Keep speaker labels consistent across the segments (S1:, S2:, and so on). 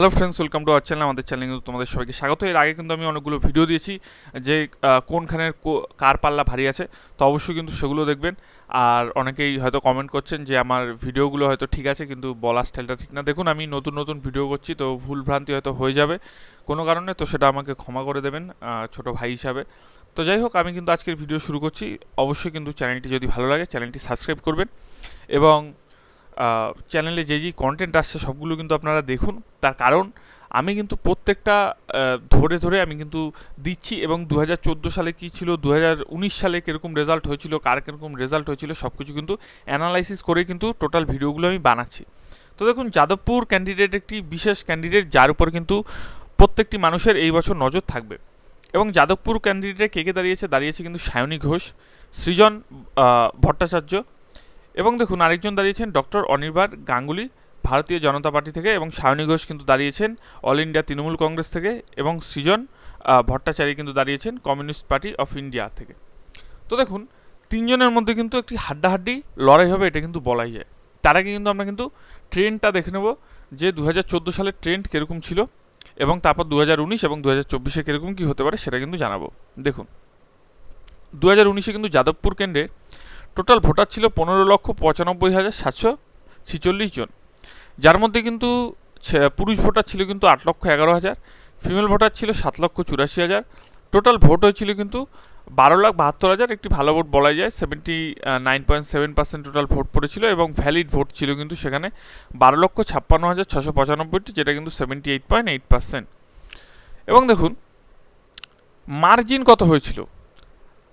S1: Hello friends, welcome to our channel. আমাদের চ্যানেলে কিন্তু তোমাদের সবাইকে স্বাগত। এর আগে কিন্তু আমি অনেকগুলো ভিডিও দিয়েছি যে কোনখানের কার পাল্লা ভারী আছে, তো অবশ্যই কিন্তু সেগুলো দেখবেন। আর অনেকেই হয়তো কমেন্ট করছেন যে আমার ভিডিওগুলো হয়তো ঠিক আছে কিন্তু বলার স্টাইলটা ঠিক না। দেখুন, আমি নতুন নতুন ভিডিও করছি, তো ভুলভ্রান্তি হয়তো হয়ে যাবে কোনো কারণে, তো সেটা আমাকে ক্ষমা করে দেবেন ছোট ভাই হিসাবে। তো যাই হোক, আমি কিন্তু আজকের ভিডিও শুরু করছি। অবশ্যই কিন্তু চ্যানেলটি যদি ভালো লাগে চ্যানেলটি সাবস্ক্রাইব করবেন এবং চ্যানেলে যেই কন্টেন্ট আসছে সবগুলো কিন্তু আপনারা দেখুন। তার কারণ আমি কিন্তু প্রত্যেকটা ধরে ধরে আমি কিন্তু দিচ্ছি, এবং 2014 সালে কী ছিল, 2019 সালে কীরকম রেজাল্ট হয়েছিল, কার কীরকম রেজাল্ট হয়েছিল, সব কিছু কিন্তু অ্যানালাইসিস করে কিন্তু টোটাল ভিডিওগুলো আমি বানাচ্ছি। তো দেখুন, যাদবপুর ক্যান্ডিডেট একটি বিশেষ ক্যান্ডিডেট যার উপর কিন্তু প্রত্যেকটি মানুষের এই বছর নজর থাকবে। এবং যাদবপুর ক্যান্ডিডেটে কে কে দাঁড়িয়েছে কিন্তু সায়নী ঘোষ, সৃজন ভট্টাচার্য, এবং দেখুন আরেকজন দাঁড়িয়েছেন ডক্টর অনির্বাণ গাঙ্গুলি ভারতীয় জনতা পার্টি থেকে, এবং সায়নী ঘোষ কিন্তু দাঁড়িয়েছেন অল ইন্ডিয়া তৃণমূল কংগ্রেস থেকে, এবং সৃজন ভট্টাচার্য কিন্তু দাঁড়িয়েছেন কমিউনিস্ট পার্টি অফ ইন্ডিয়া থেকে। তো দেখুন, তিনজনের মধ্যে কিন্তু একটি হাড্ডাহাড্ডি লড়াই হবে, এটা কিন্তু বলাই যায়। তার আগে কিন্তু আমরা কিন্তু ট্রেন্ডটা দেখে নেব যে 2014 সালের ট্রেন্ড কীরকম ছিল, এবং তারপর 2019 এবং 2024-এ কীরকম কী হতে পারে সেটা কিন্তু জানাবো। দেখুন, 2019-এ কিন্তু যাদবপুর কেন্দ্রে টোটাল ভোটার ছিল 15,95,746 জন, যার মধ্যে কিন্তু পুরুষ ভোটার ছিল কিন্তু 8,11,000, ফিমেল ভোটার ছিল 7,84,000। টোটাল ভোট হয়েছিল কিন্তু 12,72,000, একটি ভালো ভোট বলা যায়। 79.7% টোটাল ভোট পড়েছিল, এবং ভ্যালিড ভোট ছিল কিন্তু সেখানে 12,56,695, যেটা কিন্তু 78.8%। এবং দেখুন মার্জিন কত হয়েছিল।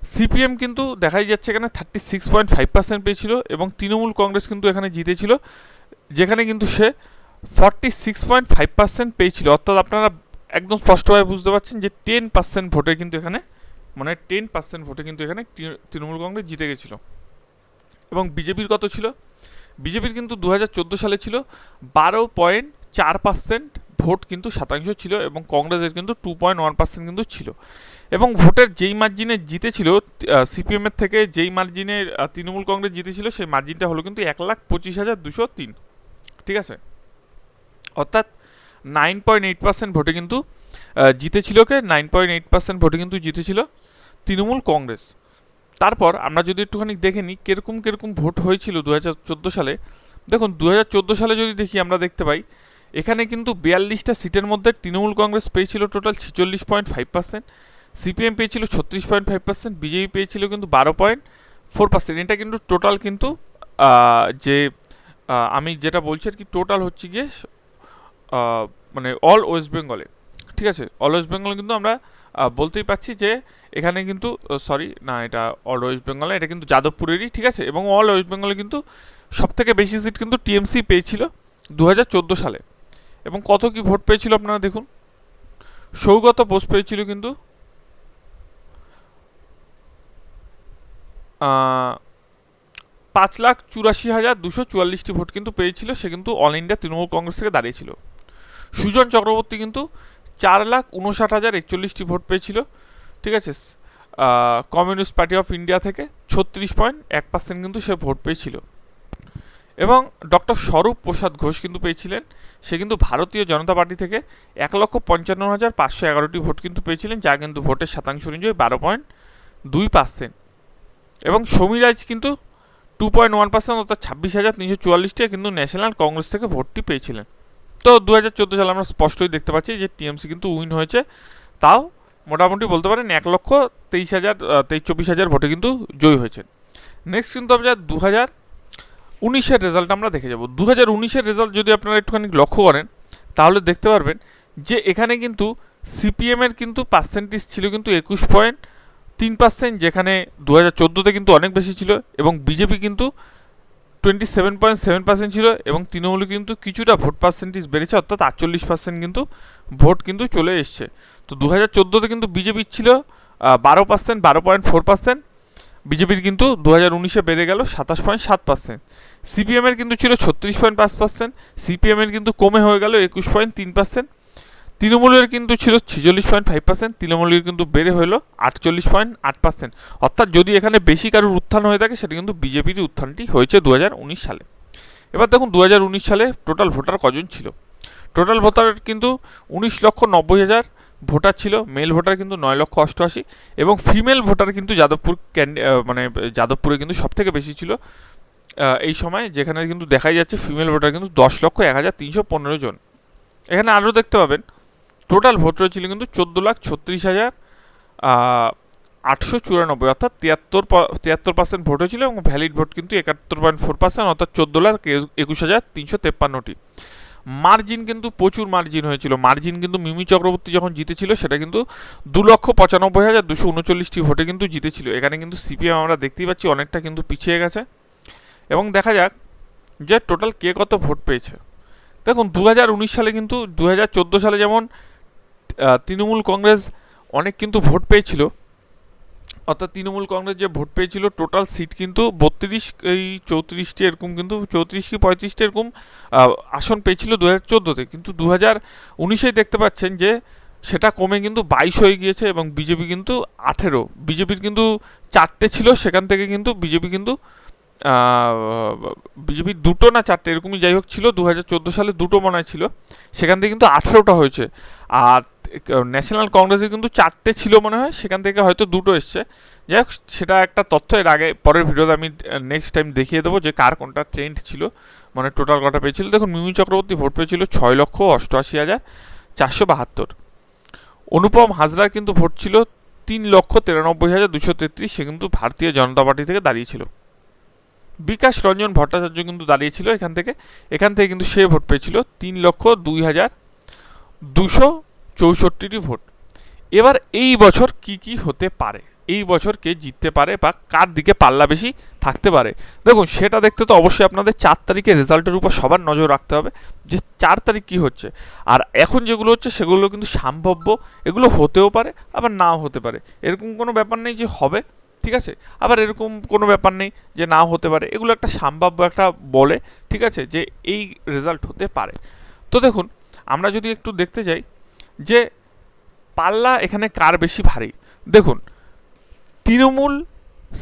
S1: সিপিএম কিন্তু দেখাই যাচ্ছে এখানে 36.5% পেয়েছিল, এবং তৃণমূল কংগ্রেস কিন্তু এখানে জিতেছিল, যেখানে কিন্তু সে 46.5% পেয়েছিল। অর্থাৎ আপনারা একদম স্পষ্টভাবে বুঝতে পারছেন যে 10% ভোটে কিন্তু এখানে, মানে 10% ভোটে কিন্তু এখানে তৃণমূল কংগ্রেস জিতে গেছিল। এবং বিজেপির কত ছিল? বিজেপির কিন্তু 2014 সালে ছিল 12.4% ভোট কিন্তু শতাংশ ছিল, এবং কংগ্রেসের কিন্তু 2.1% কিন্তু ছিল। এবং ভোটের যেই মার্জিনে জিতেছিল সিপিএমের থেকে, যেই মার্জিনে তৃণমূল কংগ্রেস জিতেছিল, সেই মার্জিনটা হলো কিন্তু 1,25,203। ঠিক আছে, অর্থাৎ 9.8% ভোটে কিন্তু জিতেছিল কে, 9.8% ভোটে কিন্তু জিতেছিল তৃণমূল কংগ্রেস। তারপর আমরা যদি একটুখানি দেখে নিই কিরকম ভোট হয়েছিল 2014 সালে। দেখুন, 2014 সালে যদি দেখি আমরা দেখতে পাই এখানে কিন্তু 42টা সিটের মধ্যে তৃণমূল কংগ্রেস পেয়েছিল টোটাল 46.5%, সিপিএম পেয়েছিল 36.5%, বিজেপি পেয়েছিল কিন্তু 12.4%। এটা কিন্তু টোটাল কিন্তু যে আমি যেটা বলছি আর কি, টোটাল হচ্ছে গিয়ে মানে অল ওয়েস্ট বেঙ্গলে। ঠিক আছে, অল ওয়েস্ট বেঙ্গলে কিন্তু আমরা বলতেই পাচ্ছি যে এখানে কিন্তু সরি না, এটা অল ওয়েস্ট বেঙ্গলে, এটা কিন্তু যাদবপুরেরই। ঠিক আছে, এবং অল ওয়েস্ট বেঙ্গলে কিন্তু সবথেকে বেশি সিট কিন্তু টিএমসি পেয়েছিল 2014 সালে। এবং কত কি ভোট পেয়েছিল আপনারা দেখুন, সৌগত বোস পেয়েছিল কিন্তু 5,84,244টি ভোট কিন্তু পেয়েছিল, সে কিন্তু অল ইন্ডিয়া তৃণমূল কংগ্রেস থেকে দাঁড়িয়েছিল। সুজন চক্রবর্তী কিন্তু 4,59,041টি ভোট পেয়েছিল। ঠিক আছে, কমিউনিস্ট পার্টি অফ ইন্ডিয়া থেকে 36.1% কিন্তু সে ভোট পেয়েছিল। এবং ডক্টর স্বরূপ প্রসাদ ঘোষ কিন্তু পেয়েছিলেন, সে কিন্তু ভারতীয় জনতা পার্টি থেকে 1,55,511টি ভোট কিন্তু পেয়েছিলেন, যা কিন্তু ভোটের শতাংশ অনুযায়ী 12.2%। এবং সমীরাজ কিন্তু 2.1%, অর্থাৎ 26,344টি কিন্তু ন্যাশনাল কংগ্রেস থেকে ভোটটি পেয়েছিলেন। তো 2014 সালে আমরা স্পষ্টই দেখতে পাচ্ছি যে টিএমসি কিন্তু উইন হয়েছে, তাও মোটামুটি বলতে পারেন 1,23,024 ভোটে কিন্তু জয়ী হয়েছে। নেক্সট কিন্তু আমরা 2019-এর রেজাল্ট আমরা দেখে যাব। 2019-এর রেজাল্ট যদি আপনারা একটুখানি লক্ষ্য করেন তাহলে দেখতে পারবেন যে এখানে কিন্তু সিপিএমের কিন্তু পার্সেন্টেজ ছিল কিন্তু 21.3%, যেখানে 2014-তে কিন্তু অনেক বেশি ছিল, এবং বিজেপি কিন্তু 27.7% ছিল, এবং তৃণমূল কিন্তু কিছুটা ভোট পার্সেন্টেজ বেড়েছে, অর্থাৎ 48% কিন্তু ভোট কিন্তু চলে এসছে। তো 2014-তে কিন্তু বিজেপির ছিল 12%, 12.4%, বিজেপির কিন্তু 2019-এ বেড়ে গেল 27.7%। সিপিএমের কিন্তু ছিল 36.5%, সিপিএমের কিন্তু কমে হয়ে গেল 21.3%। তৃণমূলের কিন্তু ছিল 46.5%, তৃণমূলের কিন্তু বেড়ে হলো 48.8%। অর্থাৎ যদি এখানে বেশি কারোর উত্থান হয়ে থাকে সেটা কিন্তু বিজেপির উত্থানটি হয়েছে 2019 সালে। এবার দেখুন 2019 সালে টোটাল ভোটার কজন ছিল। টোটাল ভোটার কিন্তু 19,90,000 ভোটার ছিল, মেল ভোটার কিন্তু 9,88,000 এবং ফিমেল ভোটার কিন্তু মানে যাদবপুরে কিন্তু সব থেকে বেশি ছিল এই সময়, যেখানে কিন্তু দেখাই যাচ্ছে ফিমেল ভোটার কিন্তু 10,01,315 জন। এখানে আরও দেখতে পাবেন টোটাল ভোট ছিল কিন্তু 14,36,894, অর্থাৎ 73% ভোট হয়েছিল এবং ভ্যালিড ভোট কিন্তু 71.4%, অর্থাৎ 14,21,353টি। মার্জিন কিন্তু প্রচুর মার্জিন হয়েছিল। মার্জিন কিন্তু মিমি চক্রবর্তী যখন জিতেছিল সেটা কিন্তু 2,95,239টি ভোটে কিন্তু জিতেছিল। এখানে কিন্তু সিপিএম আমরা দেখতেই পাচ্ছি অনেকটা কিন্তু পিছিয়ে গেছে। এবং দেখা যাক যে টোটাল কে কত ভোট পেয়েছে। দেখুন 2019 সালে কিন্তু 2014 সালে যেমন তৃণমূল কংগ্রেস অনেক কিন্তু ভোট পেয়েছিল, অর্থাৎ তৃণমূল কংগ্রেস যে ভোট পেয়েছিল টোটাল সিট কিন্তু 34টি এরকম, কিন্তু 34 কি 35টি এরকম আসন পেয়েছিল 2014-তে, কিন্তু 2019-এ দেখতে পাচ্ছেন যে সেটা কমে কিন্তু 22 হয়ে গিয়েছে এবং বিজেপি কিন্তু 18। বিজেপির কিন্তু 4টে ছিল, সেখান থেকে কিন্তু বিজেপির 2টো না 4টে এরকমই যাই হোক ছিল, 2014 সালে 2টো মনে ছিল, সেখান থেকে কিন্তু 18টা হয়েছে। আর ন্যাশনাল কংগ্রেসের কিন্তু 4টে ছিল মনে হয়, সেখান থেকে হয়তো 2টো এসছে। যাই হোক সেটা একটা তথ্য, এর আগে পরের ভিডিওতে আমি নেক্সট টাইম দেখিয়ে দেবো যে কার কোনটা ট্রেন্ড ছিল, মানে টোটাল কটা পেয়েছিল। দেখুন মিমি চক্রবর্তী ভোট পেয়েছিল 6,88,472। অনুপম হাজরার কিন্তু ভোট ছিল 3,93,233, সে কিন্তু ভারতীয় জনতা পার্টি থেকে দাঁড়িয়েছিল। বিকাশ রঞ্জন ভট্টাচার্য কিন্তু দাঁড়িয়েছিল এখান থেকে কিন্তু সে ভোট পেয়েছিল 3,02,264টি ভোট। এবার এই বছর কি হতে পারে, এই বছর কে জিততে পারে বা কার দিকে পাল্লা বেশি থাকতে পারে, দেখুন সেটা দেখতে তো অবশ্যই আপনাদের 4 তারিখের রেজাল্টের উপর সবার নজর রাখতে হবে যে 4 তারিখ কী হচ্ছে। আর এখন যেগুলো হচ্ছে সেগুলো কিন্তু সম্ভাব্য, এগুলো হতেও পারে আবার নাও হতে পারে, এরকম কোনো ব্যাপার নেই যে হবে, ঠিক আছে, আবার এরকম কোনো ব্যাপার নেই যে নাও হতে পারে, এগুলো একটা সম্ভাব্য একটা বলে, ঠিক আছে, যে এই রেজাল্ট হতে পারে। তো দেখুন আমরা যদি একটু দেখতে যাই যে পাল্লা এখানে কার বেশি ভারী, দেখুন তৃণমূল,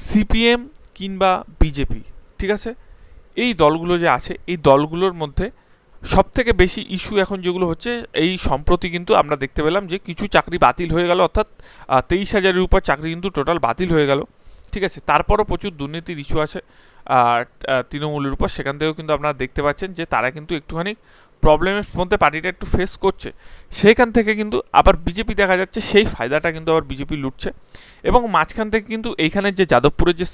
S1: সিপিএম কিংবা বিজেপি, ঠিক আছে, এই দলগুলো যে আছে এই দলগুলোর মধ্যে সব থেকে বেশি ইস্যু এখন যেগুলো হচ্ছে, এই সম্প্রতি কিন্তু আমরা দেখতে পেলাম যে কিছু চাকরি বাতিল হয়ে গেল, অর্থাৎ 23,000-এর উপর চাকরি কিন্তু টোটাল বাতিল হয়ে গেল, ঠিক আছে। তারপরও প্রচুর দুর্নীতির ইস্যু আছে আর তৃণমূলের উপর, সেখান থেকেও কিন্তু আপনারা দেখতে পাচ্ছেন যে তারা কিন্তু একটুখানি প্রবলেমের মধ্যে পার্টিটা একটু ফেস করছে। সেইখান থেকে কিন্তু আবার বিজেপি দেখা যাচ্ছে সেই ফায়দাটা কিন্তু আবার বিজেপি লুটছে। এবং মাঝখান থেকে কিন্তু এইখানে যে যাদবপুরের যে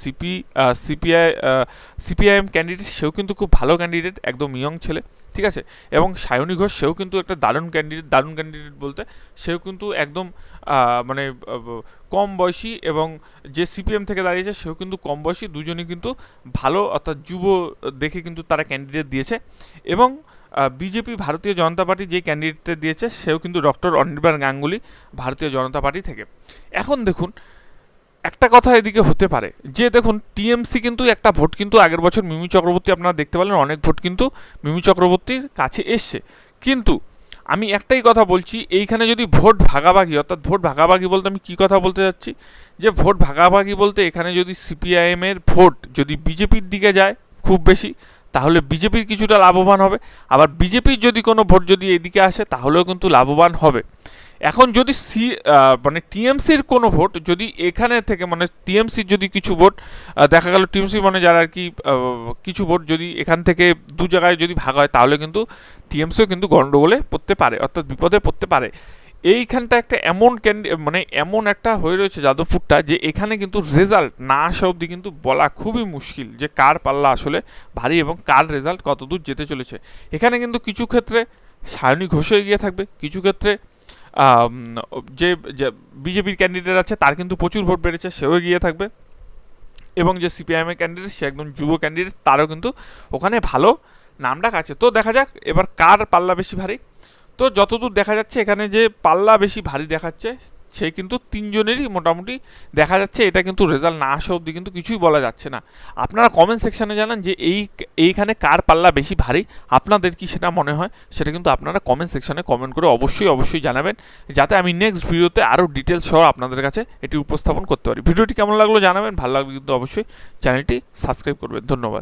S1: সিপিআইএম ক্যান্ডিডেট, সেও কিন্তু খুব ভালো ক্যান্ডিডেট, একদম ইয়ং ছেলে, ঠিক আছে। এবং সায়নী ঘোষ, সেও কিন্তু একটা দারুণ ক্যান্ডিডেট বলতে সেও কিন্তু একদম মানে কম বয়সী, এবং যে সিপিএম থেকে দাঁড়িয়েছে সেও কিন্তু কম বয়সী, দুজনই কিন্তু ভালো, অর্থাৎ যুব দেখে কিন্তু তারা ক্যান্ডিডেট দিয়েছে। এবং বিজেপি ভারতীয় জনতা পার্টি যে ক্যান্ডিডেটটা দিয়েছে সেও কিন্তু ডক্টর অনির্বাণ গাঙ্গুলি ভারতীয় জনতা পার্টি থেকে। এখন দেখুন একটা কথা এদিকে হতে পারে যে দেখুন টিএমসি কিন্তু একটা ভোট কিন্তু আগের বছর মিমি চক্রবর্তী, আপনারা দেখতে পেলেন অনেক ভোট কিন্তু মিমি চক্রবর্তীর কাছে এসছে, কিন্তু আমি একটাই কথা বলছি, এইখানে যদি ভোট ভাগাভাগি, অর্থাৎ ভোট ভাগাভাগি বলতে আমি কী কথা বলতে যাচ্ছি, যে ভোট ভাগাভাগি বলতে এখানে যদি সিপিআইএমের ভোট যদি বিজেপির দিকে যায় খুব বেশি, তাহলে বিজেপির কিছুটা লাভবান হবে, আবার বিজেপির যদি কোনো ভোট যদি এদিকে আসে তাহলেও কিন্তু লাভবান হবে। এখন যদি মানে টিএমসির কোনো ভোট যদি এখানে থেকে, মানে টিএমসির যদি কিছু ভোট দেখা গেল, টিএমসি মানে যারা আর কি কিছু ভোট যদি এখান থেকে দু জায়গায় যদি ভাগ হয়, তাহলে কিন্তু টিএমসিও কিন্তু গণ্ডগোলে পড়তে পারে, অর্থাৎ বিপদে পড়তে পারে। এইখানটা একটা মানে এমন একটা হয়ে রয়েছে যাদবপুরটা, যে এখানে কিন্তু রেজাল্ট না আসা অবধি কিন্তু বলা খুবই মুশকিল যে কার পাল্লা আসলে ভারী এবং কার রেজাল্ট কতদূর যেতে চলেছে। এখানে কিন্তু কিছু ক্ষেত্রে সায়নী ঘোষ এগিয়ে থাকবে, কিছু ক্ষেত্রে যে বিজেপির ক্যান্ডিডেট আছে তার কিন্তু প্রচুর ভোট বেড়েছে, সেও এগিয়ে থাকবে, এবং যে সিপিআইএমের ক্যান্ডিডেট সে একদম যুব ক্যান্ডিডেট, তারও কিন্তু ওখানে ভালো নামডাক আছে। তো দেখা যাক এবার কার পাল্লা বেশি ভারী। তো যতদূর দেখা যাচ্ছে এখানে যে পাল্লা বেশি ভারী দেখাচ্ছে সে কিন্তু তিনজনেরই মোটামুটি দেখা যাচ্ছে, এটা কিন্তু রেজাল্ট না আসা অবধি কিন্তু কিছুই বলা যাচ্ছে না। আপনারা কমেন্ট সেকশানে জানান যে এইখানে কার পাল্লা বেশি ভারী, আপনাদের কি সেটা মনে হয়, সেটা কিন্তু আপনারা কমেন্ট সেকশানে কমেন্ট করে অবশ্যই জানাবেন, যাতে আমি নেক্সট ভিডিওতে আরও ডিটেলস সহ আপনাদের কাছে এটি উপস্থাপন করতে পারি। ভিডিওটি কেমন লাগলো জানাবেন, ভালো লাগলে কিন্তু অবশ্যই চ্যানেলটি সাবস্ক্রাইব করবেন। ধন্যবাদ।